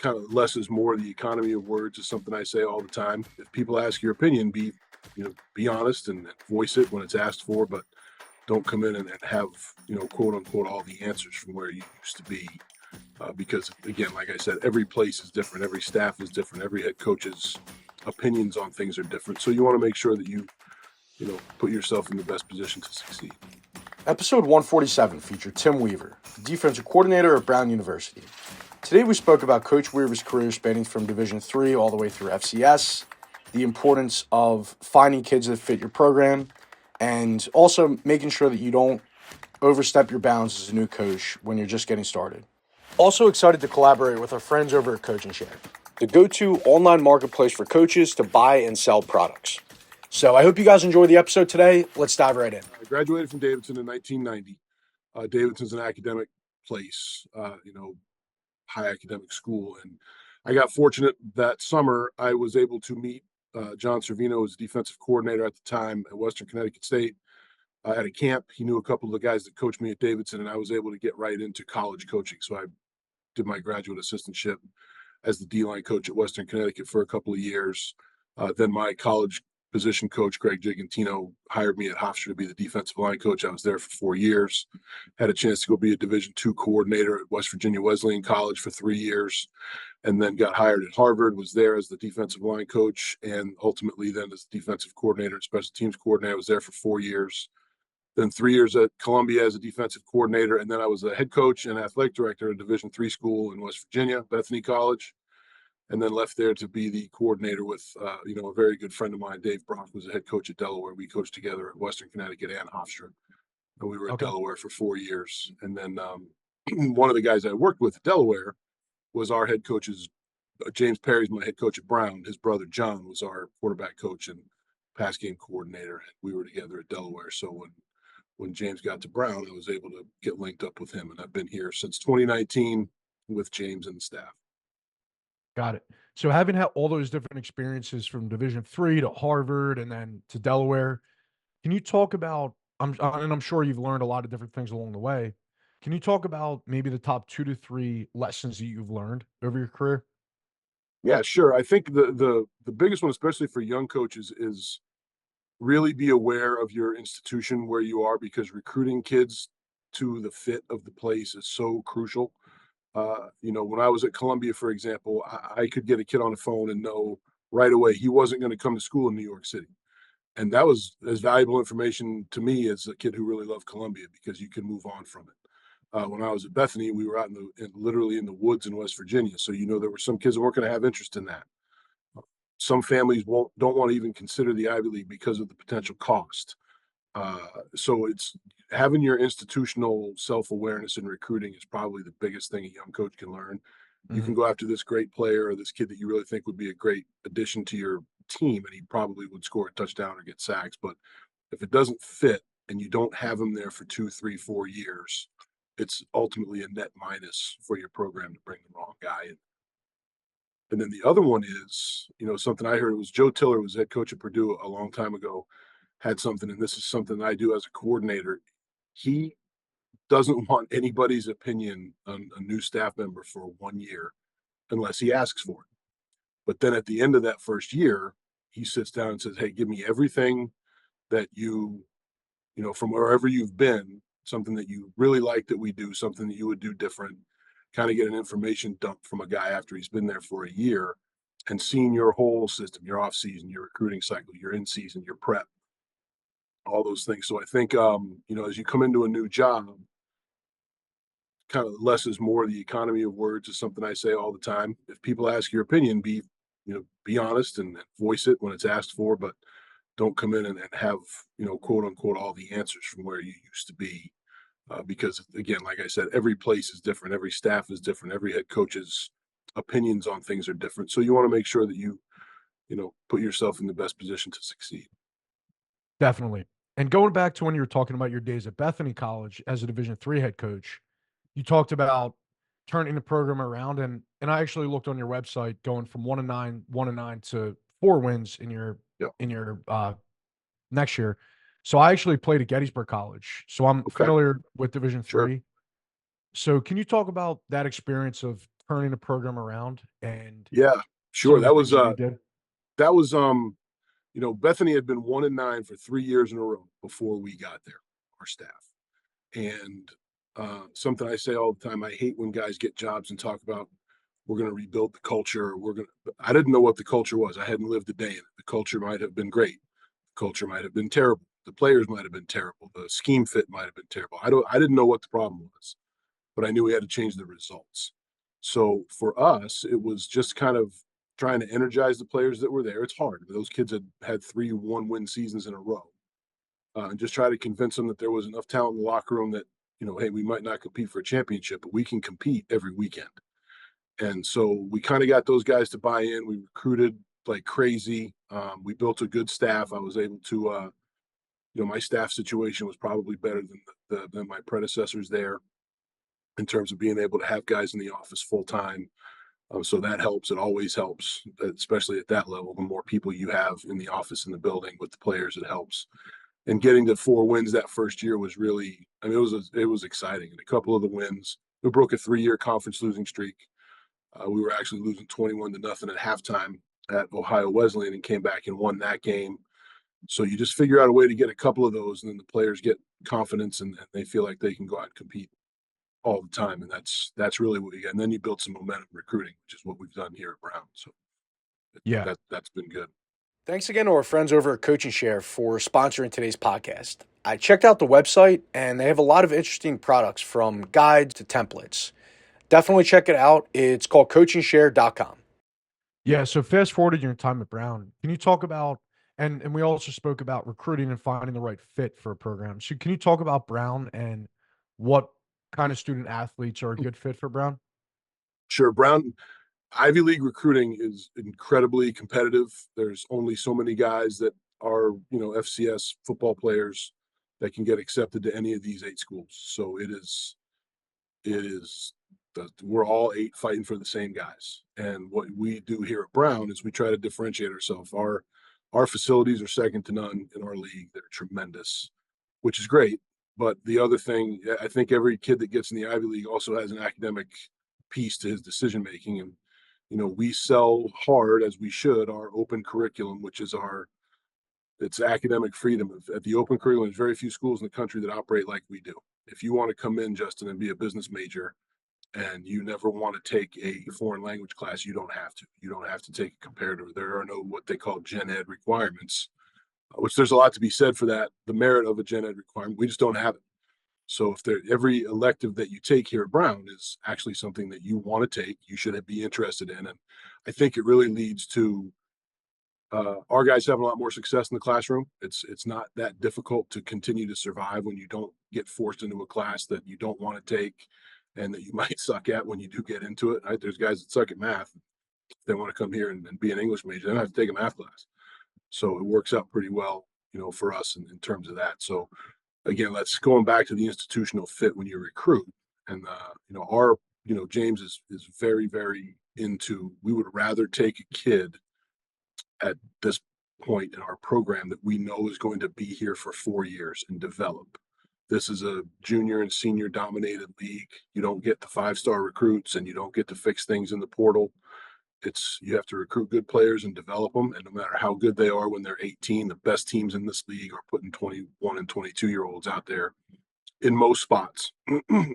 kind of less is more. The economy of words is something I say all the time. If people ask your opinion, be honest and voice it when it's asked for, but don't come in and have, quote unquote, all the answers from where you used to be. Because again, like I said, every place is different, every staff is different, every head coach's opinions on things are different. So you want to make sure that you put yourself in the best position to succeed. Episode 147 featured Tim Weaver, defensive coordinator at Brown University. Today we spoke about Coach Weaver's career spanning from Division III all the way through FCS, the importance of finding kids that fit your program, and also making sure that you don't overstep your bounds as a new coach when you're just getting started. Also excited to collaborate with our friends over at Coach and Share, the go-to online marketplace for coaches to buy and sell products. So I hope you guys enjoyed the episode today. Let's dive right in. I graduated from Davidson in 1990. Davidson's an academic place, high academic school. And I got fortunate that summer. I was able to meet John Servino, who was defensive coordinator at the time at Western Connecticut State, at a camp. He knew a couple of the guys that coached me at Davidson, and I was able to get right into college coaching. So I did my graduate assistantship as the D-line coach at Western Connecticut for a couple of years. Then my college position coach, Greg Gigantino, hired me at Hofstra to be the defensive line coach. I was there for 4 years, had a chance to go be a Division II coordinator at West Virginia Wesleyan College for 3 years, and then got hired at Harvard, was there as the defensive line coach, and ultimately then as the defensive coordinator and special teams coordinator. I was there for 4 years. Then 3 years at Columbia as a defensive coordinator, and then I was a head coach and athletic director at a Division III school in West Virginia, Bethany College, and then left there to be the coordinator with, a very good friend of mine, Dave Brock, was a head coach at Delaware. We coached together at Western Connecticut and Hofstra, and we were at Delaware for 4 years. And then one of the guys I worked with at Delaware was our head coach's, James Perry's my head coach at Brown. His brother, John, was our quarterback coach and pass game coordinator. We were together at Delaware. So when James got to Brown, I was able to get linked up with him, and I've been here since 2019 with James and the staff. Got it. So having had all those different experiences from Division III to Harvard and then to Delaware, can you talk about, and I'm sure you've learned a lot of different things along the way. Can you talk about maybe the top 2 to 3 lessons that you've learned over your career? Yeah, sure. I think the biggest one, especially for young coaches, is really be aware of your institution where you are, because recruiting kids to the fit of the place is so crucial. When I was at Columbia, for example, I could get a kid on the phone and know right away he wasn't going to come to school in New York City. And that was as valuable information to me as a kid who really loved Columbia, because you can move on from it. When I was at Bethany, we were out literally in the woods in West Virginia. So, there were some kids that weren't going to have interest in that. Some families don't want to even consider the Ivy League because of the potential cost. So it's having your institutional self-awareness in recruiting is probably the biggest thing a young coach can learn. You can go after this great player or this kid that you really think would be a great addition to your team, and he probably would score a touchdown or get sacks. But if it doesn't fit and you don't have him there for 2, 3, 4 years, it's ultimately a net minus for your program to bring the wrong guy in. And then the other one is, something I heard, it was Joe Tiller, was head coach at Purdue a long time ago, had something, and this is something I do as a coordinator. He doesn't want anybody's opinion on a new staff member for 1 year unless he asks for it. But then at the end of that first year, he sits down and says, hey, give me everything that from wherever you've been, something that you really like that we do, something that you would do different, kind of get an information dump from a guy after he's been there for a year and seen your whole system, your off season, your recruiting cycle, your in season, your prep, all those things. So I think, as you come into a new job, kind of less is more. The economy of words is something I say all the time. If people ask your opinion, be honest and voice it when it's asked for, but don't come in and have, quote unquote, all the answers from where you used to be. Because again, like I said, every place is different. Every staff is different. Every head coach's opinions on things are different. So you want to make sure that you put yourself in the best position to succeed. Definitely. And going back to when you were talking about your days at Bethany College as a Division III head coach, you talked about turning the program around, and I actually looked on your website, going from 1-9 to 4 wins in your next year. So I actually played at Gettysburg College, so I'm familiar with Division III. Sure. So can you talk about that experience of turning the program around and Yeah, some sure. of the things that you did? That was Bethany had been 1-9 for 3 years in a row before we got there, our staff. And something I say all the time, I hate when guys get jobs and talk about we're going to rebuild the culture. I didn't know what the culture was. I hadn't lived a day in it. The culture might have been great. The culture might have been terrible. The players might have been terrible. The scheme fit might have been terrible. I didn't know what the problem was, but I knew we had to change the results. So for us, it was just kind of trying to energize the players that were there. It's hard. Those kids had had 3 1-win seasons in a row, and just try to convince them that there was enough talent in the locker room that, hey, we might not compete for a championship, but we can compete every weekend. And so we kind of got those guys to buy in. We recruited like crazy. We built a good staff. I was able to, my staff situation was probably better than my predecessors there in terms of being able to have guys in the office full time. So that helps. It always helps, especially at that level. The more people you have in the office in the building with the players, it helps. And getting to 4 wins that first year was really, I mean, it was exciting. And a couple of the wins, we broke a 3-year conference losing streak. We were actually losing 21-0 at halftime at Ohio Wesleyan and came back and won that game. So you just figure out a way to get a couple of those, and then the players get confidence and they feel like they can go out and compete all the time. And that's really what you get. And then you build some momentum recruiting, which is what we've done here at Brown. So Yeah. that's been good. Thanks again to our friends over at Coach and Share for sponsoring today's podcast. I checked out the website and they have a lot of interesting products from guides to templates. Definitely check it out. It's called coachandshare.com. Yeah, so fast forward in your time at Brown, can you talk about and we also spoke about recruiting and finding the right fit for a program. So can you talk about Brown and what kind of student athletes are a good fit for Brown? Sure. Brown Ivy League recruiting is incredibly competitive. There's only so many guys that are, FCS football players that can get accepted to any of these 8 schools. So it is we're all 8 fighting for the same guys. And what we do here at Brown is we try to differentiate ourselves. Our facilities are second to none in our league. They're tremendous, which is great. But the other thing, I think every kid that gets in the Ivy League also has an academic piece to his decision making. And we sell hard, as we should, our open curriculum, which is it's academic freedom. At the open curriculum, there's very few schools in the country that operate like we do. If you want to come in, Justin, and be a business major, and you never want to take a foreign language class, you don't have to. You don't have to take a comparative. There are no what they call gen ed requirements, which there's a lot to be said for that. The merit of a gen ed requirement, we just don't have it. So if every elective that you take here at Brown is actually something that you want to take, you should be interested in. And I think it really leads to our guys having a lot more success in the classroom. It's not that difficult to continue to survive when you don't get forced into a class that you don't want to take and that you might suck at when you do get into it. Right? There's guys that suck at math. If they want to come here and be an English major, they don't have to take a math class. So it works out pretty well, for us in terms of that. So again, let's going back to the institutional fit when you recruit. And our James is very, very into, we would rather take a kid at this point in our program that we know is going to be here for 4 years and develop. This is a junior and senior dominated league. You don't get the 5-star recruits and you don't get to fix things in the portal. You have to recruit good players and develop them. And no matter how good they are when they're 18, the best teams in this league are putting 21 and 22-year-olds out there in most spots.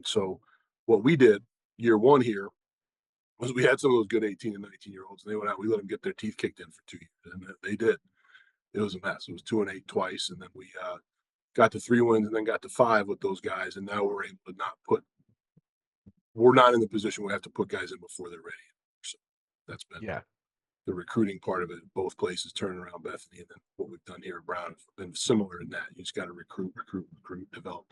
So what we did year one here was we had some of those good 18 and 19-year-olds, and they went out. We let them get their teeth kicked in for 2 years, and they did. It was a mess. It was 2-8 twice, and then we got to 3 wins and then got to 5 with those guys, and now we're able to we're not in the position where we have to put guys in before they're ready. So that's been Yeah. the recruiting part of it. Both places turning around Bethany, and then what we've done here at Brown has been similar in that. You just got to recruit, develop.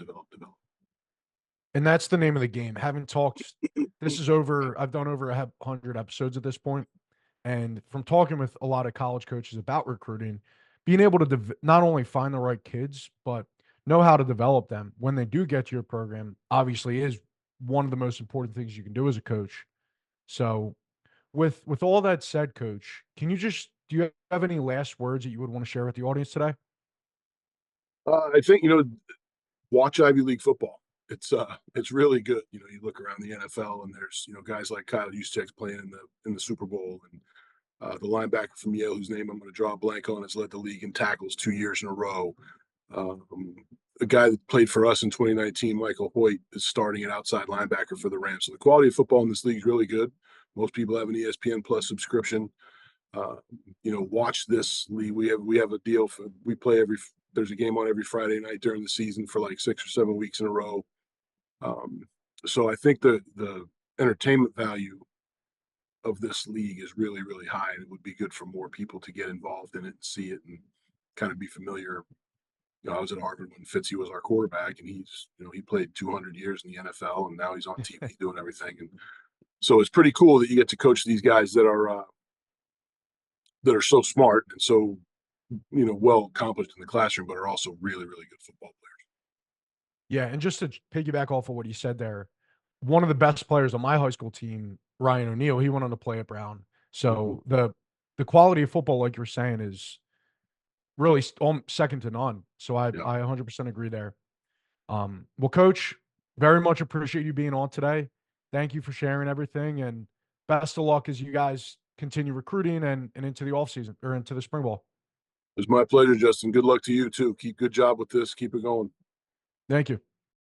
And that's the name of the game. Having talked, I've done over 100 episodes at this point, and from talking with a lot of college coaches about recruiting, being able to not only find the right kids, but know how to develop them when they do get to your program, obviously is one of the most important things you can do as a coach. So, with all that said, Coach, do you have any last words that you would want to share with the audience today? I think watch Ivy League football. it's really good. You know, you look around the NFL and there's, you know, guys like Kyle Juszczyk playing in the Super Bowl, and the linebacker from Yale, whose name I'm going to draw a blank on, has led the league in tackles 2 years in a row. Um, a guy that played for us in 2019, Michael Hoyt, is starting at outside linebacker for the Rams. So the quality of football in this league is really good. Most people have an ESPN Plus subscription. Uh, you know, watch this league. We have a deal for, we play there's a game on every Friday night during the season for like 6 or 7 weeks in a row. Um, so I think the entertainment value of this league is really, really high, and it would be good for more people to get involved in it and see it and kind of be familiar. You know, I was at Harvard when Fitzy was our quarterback, and he played 200 years in the NFL, and now he's on TV doing everything. And so it's pretty cool that you get to coach these guys that are so smart and so, you know, well accomplished in the classroom, but are also really, really good football players. Yeah, and just to piggyback off of what you said there, one of the best players on my high school team, Ryan O'Neal, he went on to play at Brown. Mm-hmm. So the quality of football, like you're saying, is really second to none. So Yeah, I 100% agree there. Well, Coach, very much appreciate you being on today. Thank you for sharing everything, and best of luck as you guys continue recruiting and into the off season or into the spring ball. it's my pleasure, Justin. Good luck to you too. Keep good job with this. Keep it going. Thank you.